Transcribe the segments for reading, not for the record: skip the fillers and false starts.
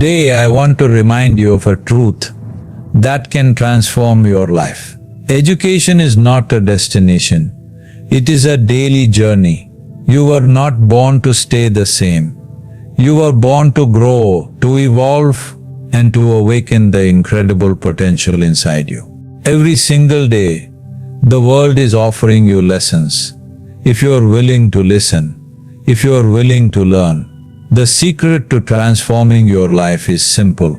Today I want to remind you of a truth that can transform your life. Education is not a destination. It is a daily journey. You were not born to stay the same. You were born to grow, to evolve, and to awaken the incredible potential inside you. Every single day, the world is offering you lessons. If you are willing to listen, if you are willing to learn, the secret to transforming your life is simple.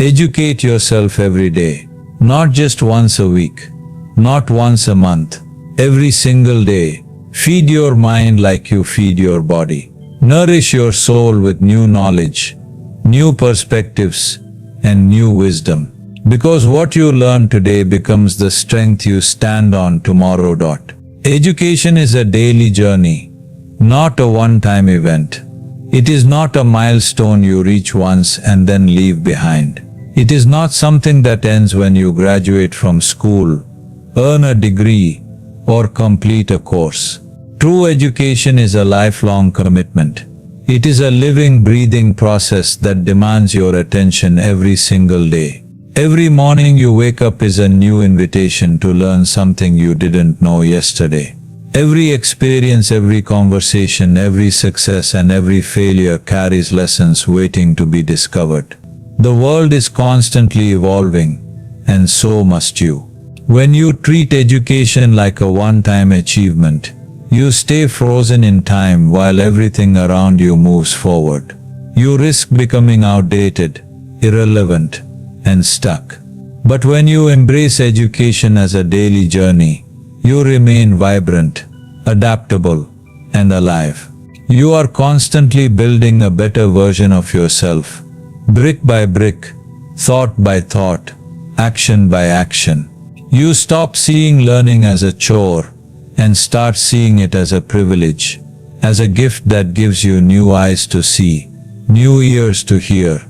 Educate yourself every day, not just once a week, not once a month, every single day. Feed your mind like you feed your body. Nourish your soul with new knowledge, new perspectives, and new wisdom. Because what you learn today becomes the strength you stand on tomorrow. Education is a daily journey, not a one-time event. It is not a milestone you reach once and then leave behind. It is not something that ends when you graduate from school, earn a degree, or complete a course. True education is a lifelong commitment. It is a living, breathing process that demands your attention every single day. Every morning you wake up is a new invitation to learn something you didn't know yesterday. Every experience, every conversation, every success and every failure carries lessons waiting to be discovered. The world is constantly evolving, and so must you. When you treat education like a one-time achievement, you stay frozen in time while everything around you moves forward. You risk becoming outdated, irrelevant, and stuck. But when you embrace education as a daily journey, you remain vibrant, adaptable, and alive. You are constantly building a better version of yourself, brick by brick, thought by thought, action by action. You stop seeing learning as a chore and start seeing it as a privilege, as a gift that gives you new eyes to see, new ears to hear,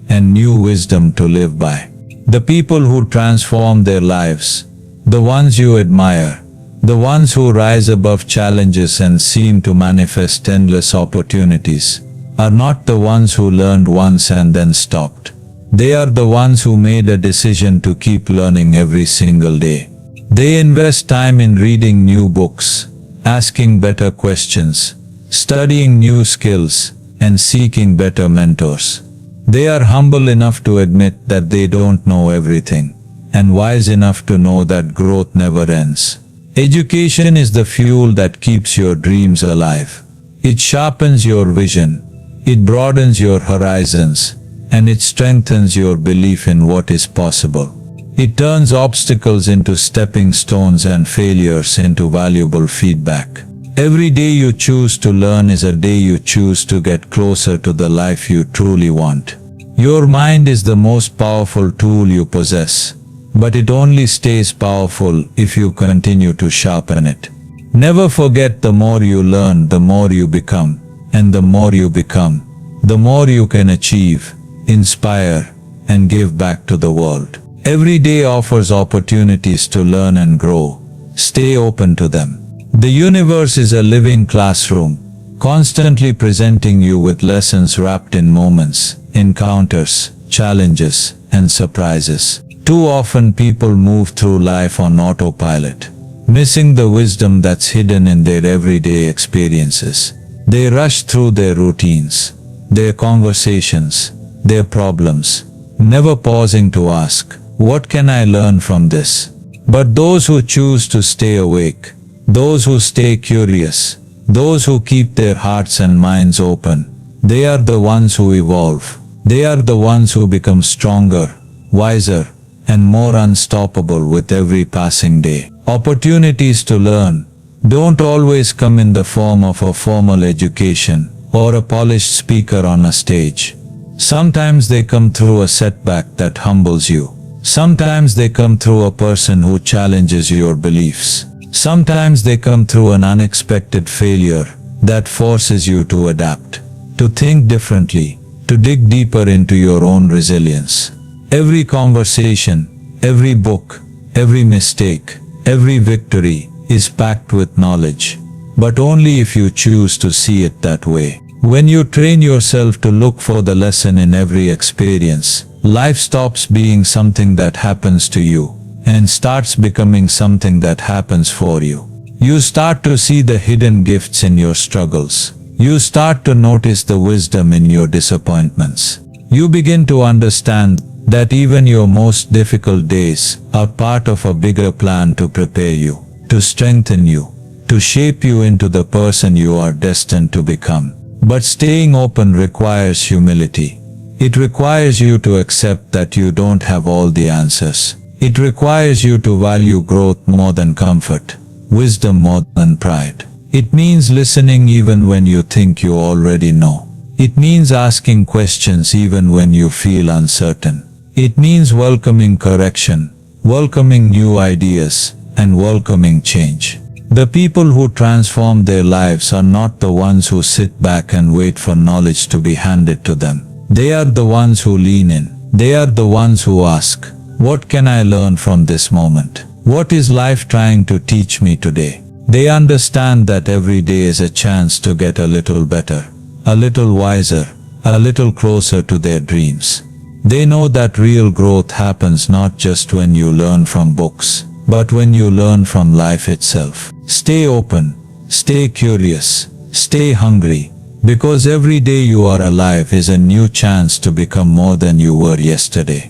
and new wisdom to live by. The people who transform their lives, the ones you admire, the ones who rise above challenges and seem to manifest endless opportunities, are not the ones who learned once and then stopped. They are the ones who made a decision to keep learning every single day. They invest time in reading new books, asking better questions, studying new skills, and seeking better mentors. They are humble enough to admit that they don't know everything, and wise enough to know that growth never ends. Education is the fuel that keeps your dreams alive. It sharpens your vision, it broadens your horizons, and it strengthens your belief in what is possible. It turns obstacles into stepping stones and failures into valuable feedback. Every day you choose to learn is a day you choose to get closer to the life you truly want. Your mind is the most powerful tool you possess, but it only stays powerful if you continue to sharpen it. Never forget, the more you learn, the more you become, and the more you become, the more you can achieve, inspire, and give back to the world. Every day offers opportunities to learn and grow. Stay open to them. The universe is a living classroom, constantly presenting you with lessons wrapped in moments, encounters, challenges, and surprises. Too often people move through life on autopilot, missing the wisdom that's hidden in their everyday experiences. They rush through their routines, their conversations, their problems, never pausing to ask, what can I learn from this? But those who choose to stay awake, those who stay curious, those who keep their hearts and minds open, they are the ones who evolve. They are the ones who become stronger, wiser, and more unstoppable with every passing day. Opportunities to learn don't always come in the form of a formal education or a polished speaker on a stage. Sometimes they come through a setback that humbles you. Sometimes they come through a person who challenges your beliefs. Sometimes they come through an unexpected failure that forces you to adapt, to think differently, to dig deeper into your own resilience. Every conversation, every book, every mistake, every victory is packed with knowledge, but only if you choose to see it that way. When you train yourself to look for the lesson in every experience, life stops being something that happens to you and starts becoming something that happens for you. You start to see the hidden gifts in your struggles. You start to notice the wisdom in your disappointments. You begin to understand that even your most difficult days are part of a bigger plan to prepare you, to strengthen you, to shape you into the person you are destined to become. But staying open requires humility. It requires you to accept that you don't have all the answers. It requires you to value growth more than comfort, wisdom more than pride. It means listening even when you think you already know. It means asking questions even when you feel uncertain. It means welcoming correction, welcoming new ideas, and welcoming change. The people who transform their lives are not the ones who sit back and wait for knowledge to be handed to them. They are the ones who lean in. They are the ones who ask, "What can I learn from this moment? What is life trying to teach me today?" They understand that every day is a chance to get a little better, a little wiser, a little closer to their dreams. They know that real growth happens not just when you learn from books, but when you learn from life itself. Stay open, stay curious, stay hungry, because every day you are alive is a new chance to become more than you were yesterday.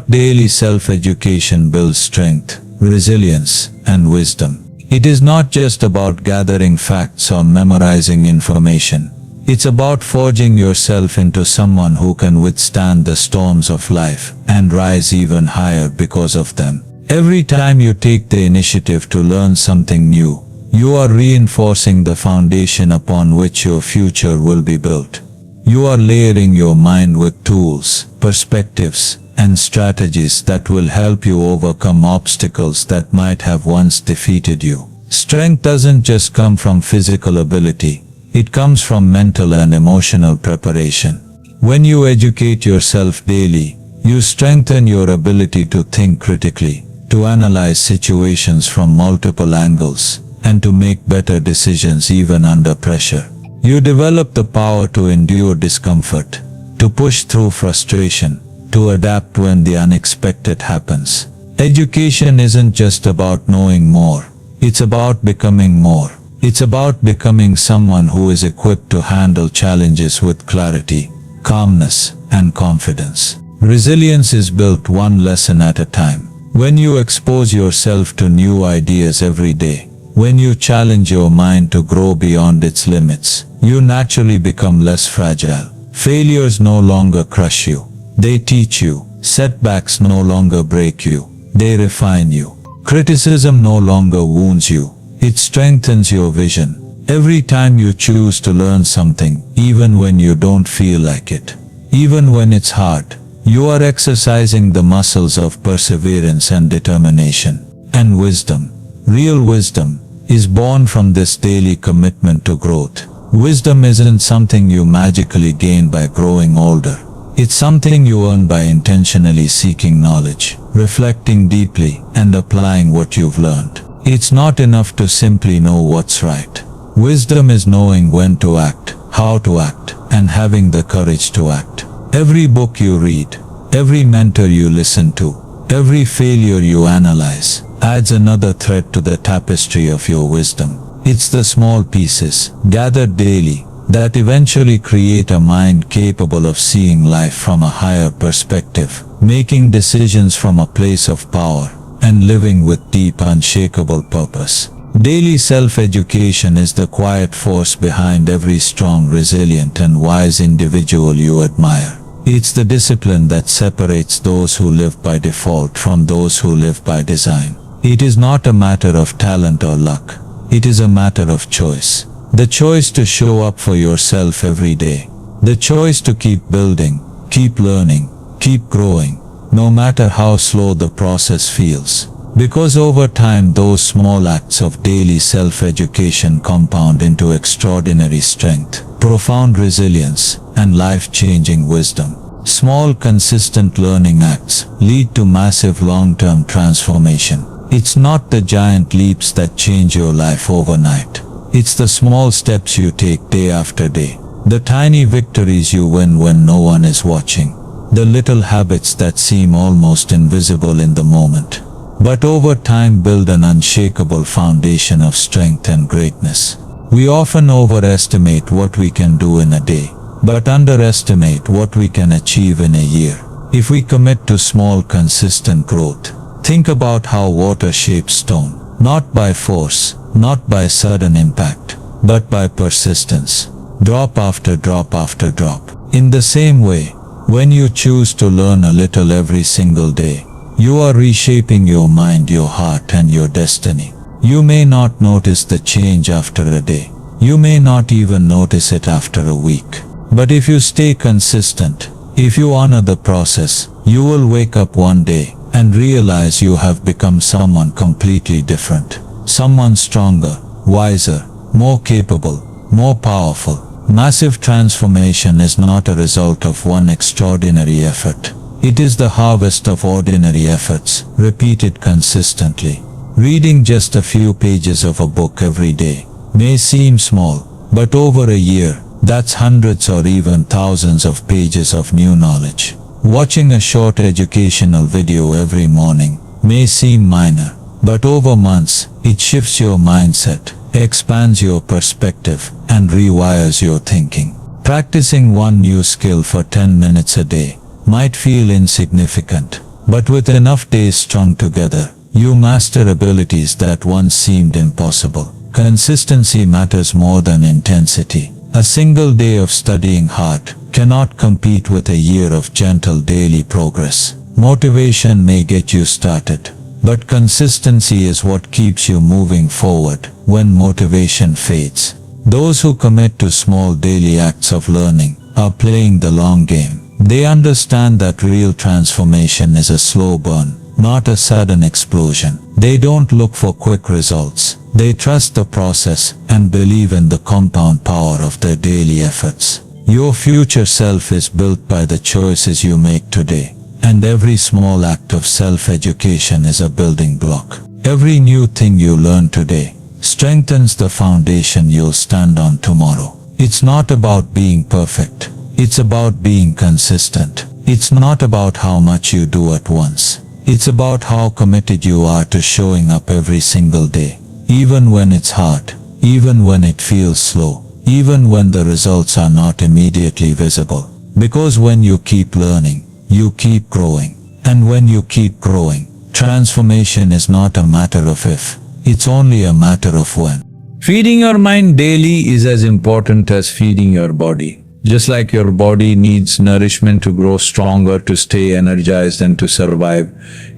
Daily self-education builds strength, resilience, and wisdom. It is not just about gathering facts or memorizing information. It's about forging yourself into someone who can withstand the storms of life and rise even higher because of them. Every time you take the initiative to learn something new, you are reinforcing the foundation upon which your future will be built. You are layering your mind with tools, perspectives, and strategies that will help you overcome obstacles that might have once defeated you. Strength doesn't just come from physical ability. It comes from mental and emotional preparation. When you educate yourself daily, you strengthen your ability to think critically, to analyze situations from multiple angles, and to make better decisions even under pressure. You develop the power to endure discomfort, to push through frustration, to adapt when the unexpected happens. Education isn't just about knowing more, it's about becoming more. It's about becoming someone who is equipped to handle challenges with clarity, calmness, and confidence. Resilience is built one lesson at a time. When you expose yourself to new ideas every day, when you challenge your mind to grow beyond its limits, you naturally become less fragile. Failures no longer crush you. They teach you. Setbacks no longer break you. They refine you. Criticism no longer wounds you. It strengthens your vision. Every time you choose to learn something, even when you don't feel like it, even when it's hard, you are exercising the muscles of perseverance and determination. And wisdom, real wisdom, is born from this daily commitment to growth. Wisdom isn't something you magically gain by growing older. It's something you earn by intentionally seeking knowledge, reflecting deeply, and applying what you've learned. It's not enough to simply know what's right. Wisdom is knowing when to act, how to act, and having the courage to act. Every book you read, every mentor you listen to, every failure you analyze, adds another thread to the tapestry of your wisdom. It's the small pieces, gathered daily, that eventually create a mind capable of seeing life from a higher perspective, making decisions from a place of power, and living with deep, unshakable purpose. Daily self-education is the quiet force behind every strong, resilient, and wise individual you admire. It's the discipline that separates those who live by default from those who live by design. It is not a matter of talent or luck. It is a matter of choice. The choice to show up for yourself every day. The choice to keep building, keep learning, keep growing, no matter how slow the process feels. Because over time, those small acts of daily self-education compound into extraordinary strength, profound resilience, and life-changing wisdom. Small, consistent learning acts lead to massive long-term transformation. It's not the giant leaps that change your life overnight. It's the small steps you take day after day, The tiny victories you win when no one is watching. The little habits that seem almost invisible in the moment, but over time build an unshakable foundation of strength and greatness. We often overestimate what we can do in a day, but underestimate what we can achieve in a year. If we commit to small, consistent growth, think about how water shapes stone, not by force, not by sudden impact, but by persistence, drop after drop after drop. In the same way, when you choose to learn a little every single day, you are reshaping your mind, your heart, and your destiny. You may not notice the change after a day. You may not even notice it after a week. But if you stay consistent, if you honor the process, you will wake up one day and realize you have become someone completely different. Someone stronger, wiser, more capable, more powerful. Massive transformation is not a result of one extraordinary effort. It is the harvest of ordinary efforts, repeated consistently. Reading just a few pages of a book every day may seem small, but over a year, that's hundreds or even thousands of pages of new knowledge. Watching a short educational video every morning may seem minor, but over months, it shifts your mindset, expands your perspective, and rewires your thinking. Practicing one new skill for 10 minutes a day might feel insignificant, but with enough days strung together, you master abilities that once seemed impossible. Consistency matters more than intensity. A single day of studying hard cannot compete with a year of gentle daily progress. Motivation may get you started, but consistency is what keeps you moving forward when motivation fades. Those who commit to small daily acts of learning are playing the long game. They understand that real transformation is a slow burn, not a sudden explosion. They don't look for quick results. They trust the process and believe in the compound power of their daily efforts. Your future self is built by the choices you make today, and every small act of self-education is a building block. Every new thing you learn today strengthens the foundation you'll stand on tomorrow. It's not about being perfect. It's about being consistent. It's not about how much you do at once. It's about how committed you are to showing up every single day, even when it's hard, even when it feels slow, even when the results are not immediately visible. Because when you keep learning, you keep growing. And when you keep growing, transformation is not a matter of if, it's only a matter of when. Feeding your mind daily is as important as feeding your body. Just like your body needs nourishment to grow stronger, to stay energized, and to survive,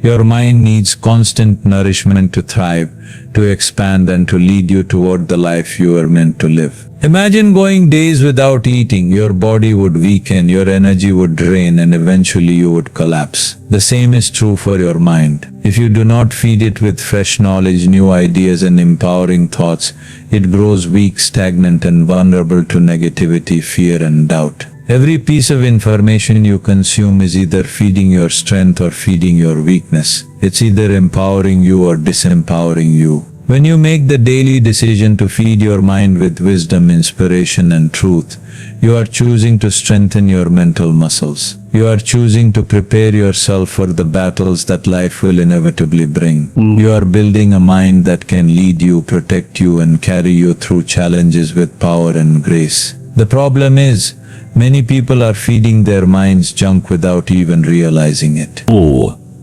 your mind needs constant nourishment to thrive, to expand, and to lead you toward the life you are meant to live. Imagine going days without eating. Your body would weaken, your energy would drain, and eventually you would collapse. The same is true for your mind. If you do not feed it with fresh knowledge, new ideas, and empowering thoughts, it grows weak, stagnant, and vulnerable to negativity, fear, and doubt. Every piece of information you consume is either feeding your strength or feeding your weakness. It's either empowering you or disempowering you. When you make the daily decision to feed your mind with wisdom, inspiration, and truth, you are choosing to strengthen your mental muscles. You are choosing to prepare yourself for the battles that life will inevitably bring. You are building a mind that can lead you, protect you, and carry you through challenges with power and grace. The problem is, many people are feeding their minds junk without even realizing it.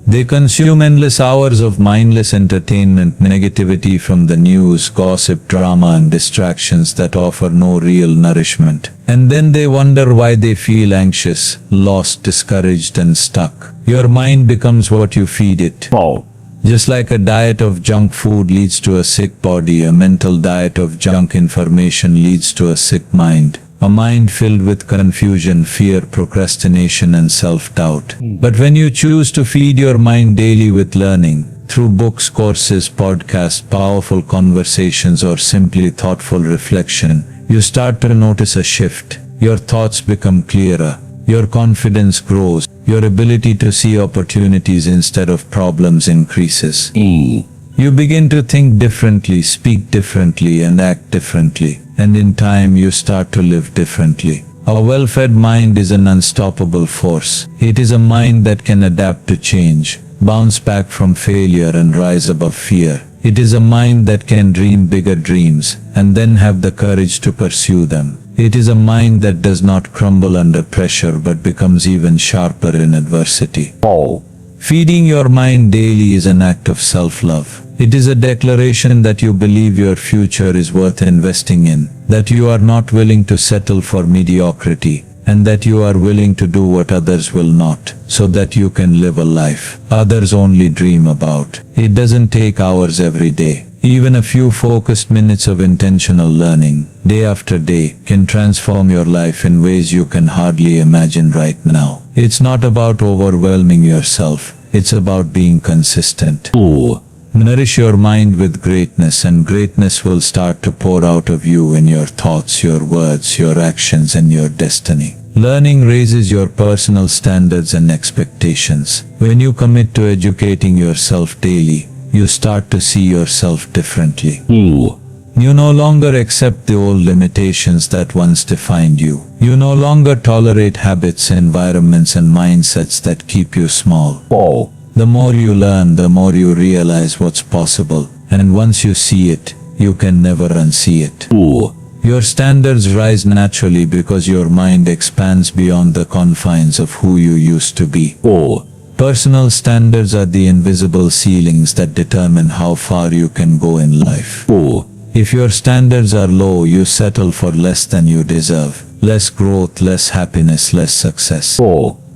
They consume endless hours of mindless entertainment, negativity from the news, gossip, drama, and distractions that offer no real nourishment. And then they wonder why they feel anxious, lost, discouraged, and stuck. Your mind becomes what you feed it. Just like a diet of junk food leads to a sick body, a mental diet of junk information leads to a sick mind. A mind filled with confusion, fear, procrastination, and self-doubt. But when you choose to feed your mind daily with learning, through books, courses, podcasts, powerful conversations, or simply thoughtful reflection, you start to notice a shift. Your thoughts become clearer. Your confidence grows. Your ability to see opportunities instead of problems increases. You begin to think differently, speak differently, and act differently. and in time you start to live differently. A well-fed mind is an unstoppable force. It is a mind that can adapt to change, bounce back from failure and rise above fear. It is a mind that can dream bigger dreams and then have the courage to pursue them. It is a mind that does not crumble under pressure but becomes even sharper in adversity. Feeding your mind daily is an act of self-love. It is a declaration that you believe your future is worth investing in, that you are not willing to settle for mediocrity, and that you are willing to do what others will not, so that you can live a life others only dream about. It doesn't take hours every day. Even a few focused minutes of intentional learning, day after day, can transform your life in ways you can hardly imagine right now. It's not about overwhelming yourself, it's about being consistent. Nourish your mind with greatness, and greatness will start to pour out of you in your thoughts, your words, your actions, and your destiny. Learning raises your personal standards and expectations. When you commit to educating yourself daily, you start to see yourself differently. You no longer accept the old limitations that once defined you. You no longer tolerate habits, environments, and mindsets that keep you small. The more you learn, the more you realize what's possible, and once you see it, you can never unsee it. Your standards rise naturally because your mind expands beyond the confines of who you used to be. Personal standards are the invisible ceilings that determine how far you can go in life. If your standards are low, you settle for less than you deserve. Less growth, less happiness, less success.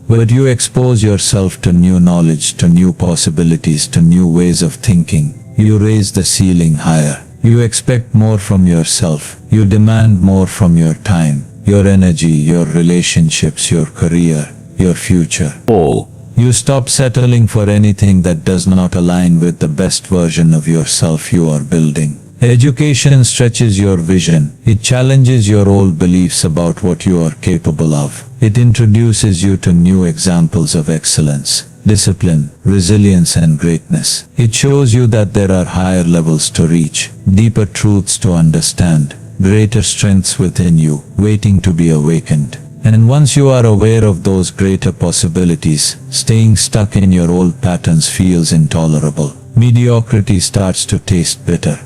But you expose yourself to new knowledge, to new possibilities, to new ways of thinking. You raise the ceiling higher. You expect more from yourself. You demand more from your time, your energy, your relationships, your career, your future. You stop settling for anything that does not align with the best version of yourself you are building. Education stretches your vision. It challenges your old beliefs about what you are capable of. It introduces you to new examples of excellence, discipline, resilience, and greatness. It shows you that there are higher levels to reach, deeper truths to understand, greater strengths within you, waiting to be awakened. And once you are aware of those greater possibilities, staying stuck in your old patterns feels intolerable. Mediocrity starts to taste bitter.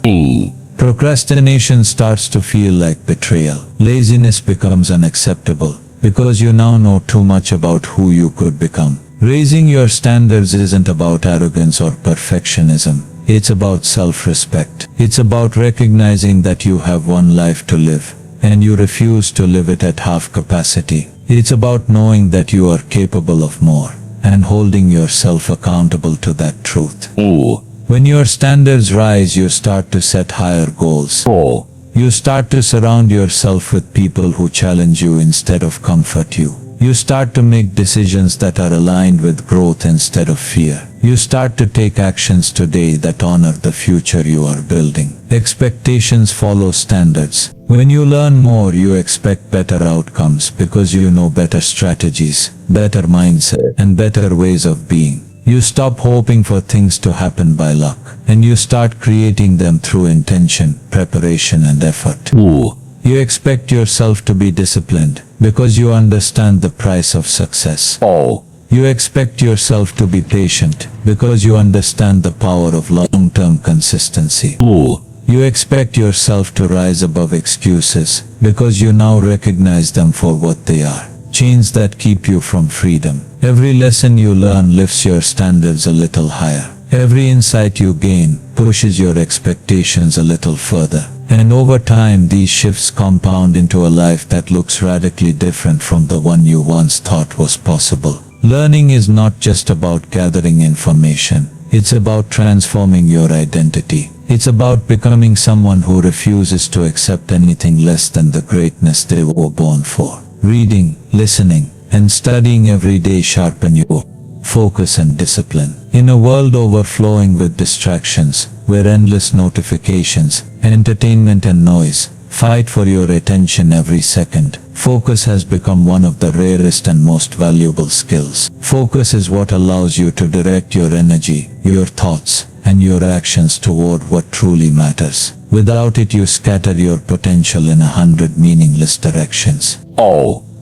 Procrastination starts to feel like betrayal. Laziness becomes unacceptable because you now know too much about who you could become. Raising your standards isn't about arrogance or perfectionism. It's about self-respect. It's about recognizing that you have one life to live, and you refuse to live it at half capacity. It's about knowing that you are capable of more, and holding yourself accountable to that truth. When your standards rise, you start to set higher goals. You start to surround yourself with people who challenge you instead of comfort you. You start to make decisions that are aligned with growth instead of fear. You start to take actions today that honor the future you are building. Expectations follow standards. When you learn more, you expect better outcomes because you know better strategies, better mindset, and better ways of being. You stop hoping for things to happen by luck, and you start creating them through intention, preparation, and effort. You expect yourself to be disciplined because you understand the price of success. You expect yourself to be patient because you understand the power of long-term consistency. You expect yourself to rise above excuses because you now recognize them for what they are. Chains that keep you from freedom. Every lesson you learn lifts your standards a little higher. Every insight you gain pushes your expectations a little further. And over time, these shifts compound into a life that looks radically different from the one you once thought was possible. Learning is not just about gathering information. It's about transforming your identity. It's about becoming someone who refuses to accept anything less than the greatness they were born for. Reading, listening, and studying every day sharpen your focus and discipline. In a world overflowing with distractions, where endless notifications, entertainment, and noise fight for your attention every second, focus has become one of the rarest and most valuable skills. Focus is what allows you to direct your energy, your thoughts, and your actions toward what truly matters. Without it, you scatter your potential in 100 meaningless directions.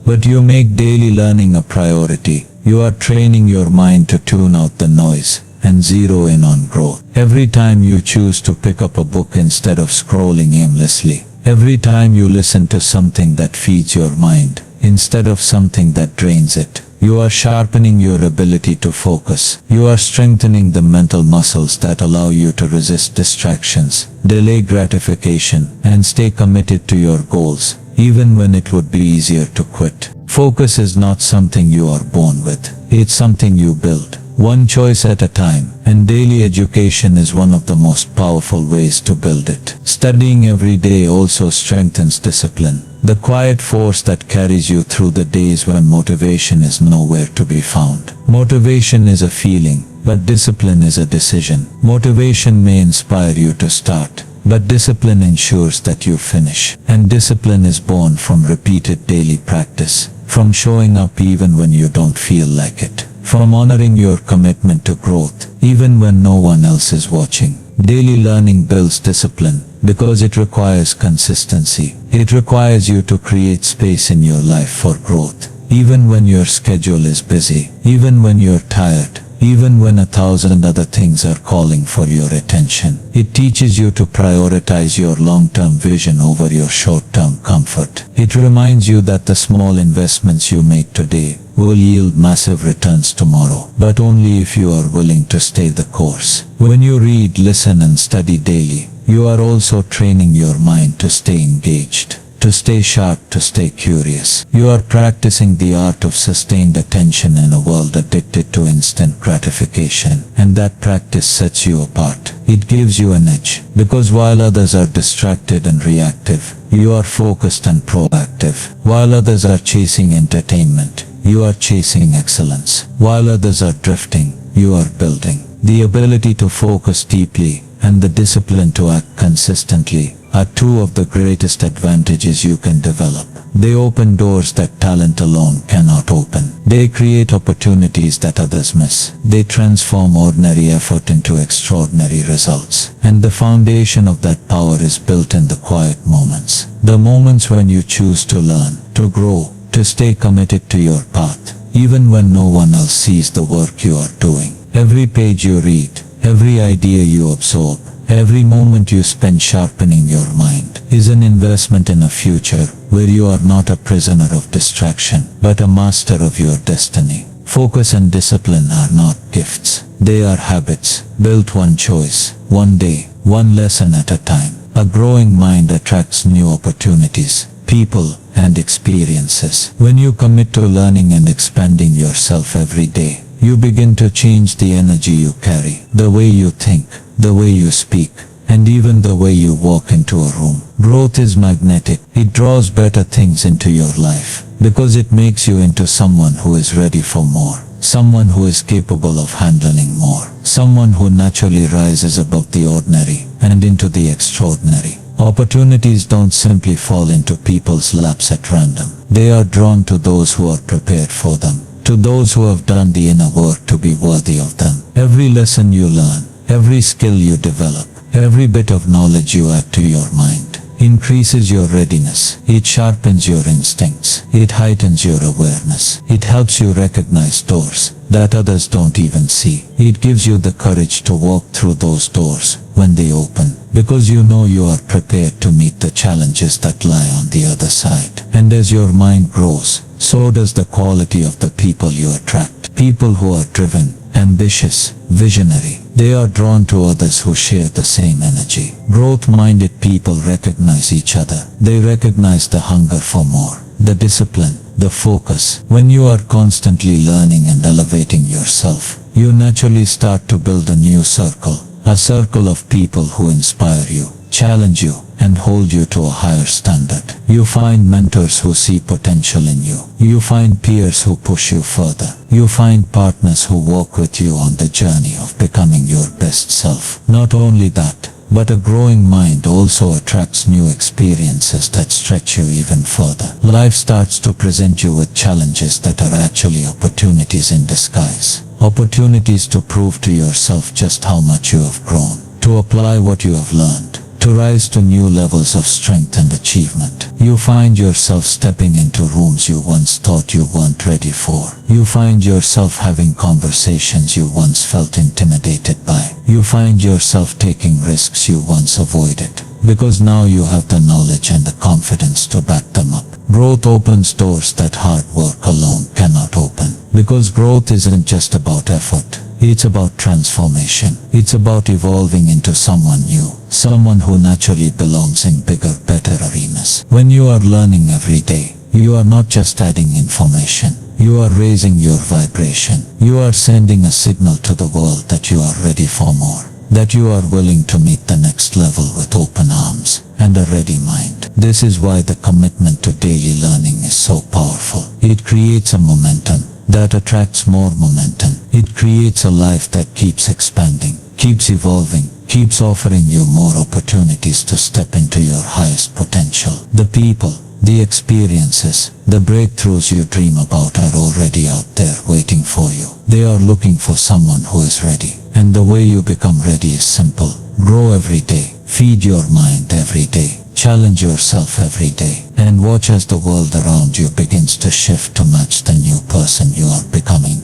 But you make daily learning a priority. You are training your mind to tune out the noise and zero in on growth. Every time you choose to pick up a book instead of scrolling aimlessly, every time you listen to something that feeds your mind instead of something that drains it, you are sharpening your ability to focus. You are strengthening the mental muscles that allow you to resist distractions, delay gratification, and stay committed to your goals, even when it would be easier to quit. Focus is not something you are born with. It's something you build, one choice at a time, and daily education is one of the most powerful ways to build it. Studying every day also strengthens discipline, the quiet force that carries you through the days when motivation is nowhere to be found. Motivation is a feeling, but discipline is a decision. Motivation may inspire you to start, but discipline ensures that you finish. And discipline is born from repeated daily practice, from showing up even when you don't feel like it, from honoring your commitment to growth, even when no one else is watching. Daily learning builds discipline because it requires consistency. It requires you to create space in your life for growth, even when your schedule is busy, even when you're tired, even when 1,000 other things are calling for your attention. It teaches you to prioritize your long-term vision over your short-term comfort. It reminds you that the small investments you make today will yield massive returns tomorrow, but only if you are willing to stay the course. When you read, listen, and study daily, you are also training your mind to stay engaged, to stay sharp, to stay curious. You are practicing the art of sustained attention in a world addicted to instant gratification, and that practice sets you apart. It gives you an edge, because while others are distracted and reactive, you are focused and proactive. While others are chasing entertainment, you are chasing excellence. While others are drifting, you are building. The ability to focus deeply and the discipline to act consistently are two of the greatest advantages you can develop. They open doors that talent alone cannot open. They create opportunities that others miss. They transform ordinary effort into extraordinary results. And the foundation of that power is built in the quiet moments. The moments when you choose to learn, to grow, to stay committed to your path, even when no one else sees the work you are doing. Every page you read, every idea you absorb, every moment you spend sharpening your mind is an investment in a future where you are not a prisoner of distraction, but a master of your destiny. Focus and discipline are not gifts. They are habits, built one choice, one day, one lesson at a time. A growing mind attracts new opportunities, people, and experiences. When you commit to learning and expanding yourself every day, you begin to change the energy you carry, the way you think, the way you speak, and even the way you walk into a room. Growth is magnetic. It draws better things into your life because it makes you into someone who is ready for more, someone who is capable of handling more, someone who naturally rises above the ordinary and into the extraordinary. Opportunities don't simply fall into people's laps at random. They are drawn to those who are prepared for them, to those who have done the inner work to be worthy of them. Every lesson you learn, every skill you develop, every bit of knowledge you add to your mind increases your readiness. It sharpens your instincts. It heightens your awareness. It helps you recognize doors that others don't even see. It gives you the courage to walk through those doors when they open, because you know you are prepared to meet the challenges that lie on the other side. And as your mind grows, so does the quality of the people you attract. People who are driven, ambitious, visionary. They are drawn to others who share the same energy. Growth-minded people recognize each other. They recognize the hunger for more, the discipline, the focus. When you are constantly learning and elevating yourself, you naturally start to build a new circle, a circle of people who inspire you, challenge you, and hold you to a higher standard. You find mentors who see potential in you. You find peers who push you further. You find partners who walk with you on the journey of becoming your best self. Not only that, but a growing mind also attracts new experiences that stretch you even further. Life starts to present you with challenges that are actually opportunities in disguise. Opportunities to prove to yourself just how much you have grown, to apply what you have learned, to rise to new levels of strength and achievement. You find yourself stepping into rooms you once thought you weren't ready for. You find yourself having conversations you once felt intimidated by. You find yourself taking risks you once avoided, because now you have the knowledge and the confidence to back them up. Growth opens doors that hard work alone cannot open, because growth isn't just about effort. It's about transformation. It's about evolving into someone new, someone who naturally belongs in bigger, better arenas. When you are learning every day, you are not just adding information. You are raising your vibration. You are sending a signal to the world that you are ready for more, that you are willing to meet the next level with open arms and a ready mind. This is why the commitment to daily learning is so powerful. It creates a momentum that attracts more momentum. It creates a life that keeps expanding, keeps evolving, keeps offering you more opportunities to step into your highest potential. The people, the experiences, the breakthroughs you dream about are already out there waiting for you. They are looking for someone who is ready. And the way you become ready is simple. Grow every day. Feed your mind every day. Challenge yourself every day, and watch as the world around you begins to shift to match the new person you are becoming.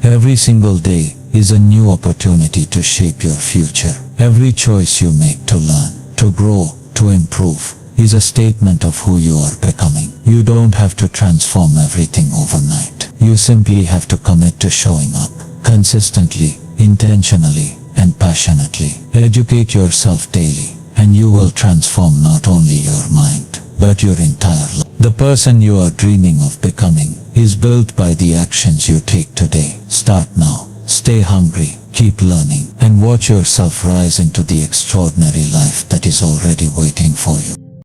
Every single day is a new opportunity to shape your future. Every choice you make to learn, to grow, to improve is a statement of who you are becoming. You don't have to transform everything overnight. You simply have to commit to showing up consistently, intentionally, and passionately. Educate yourself daily, and you will transform not only your mind, but your entire life. The person you are dreaming of becoming is built by the actions you take today. Start now. Stay hungry, keep learning, and watch yourself rise into the extraordinary life that is already waiting for you.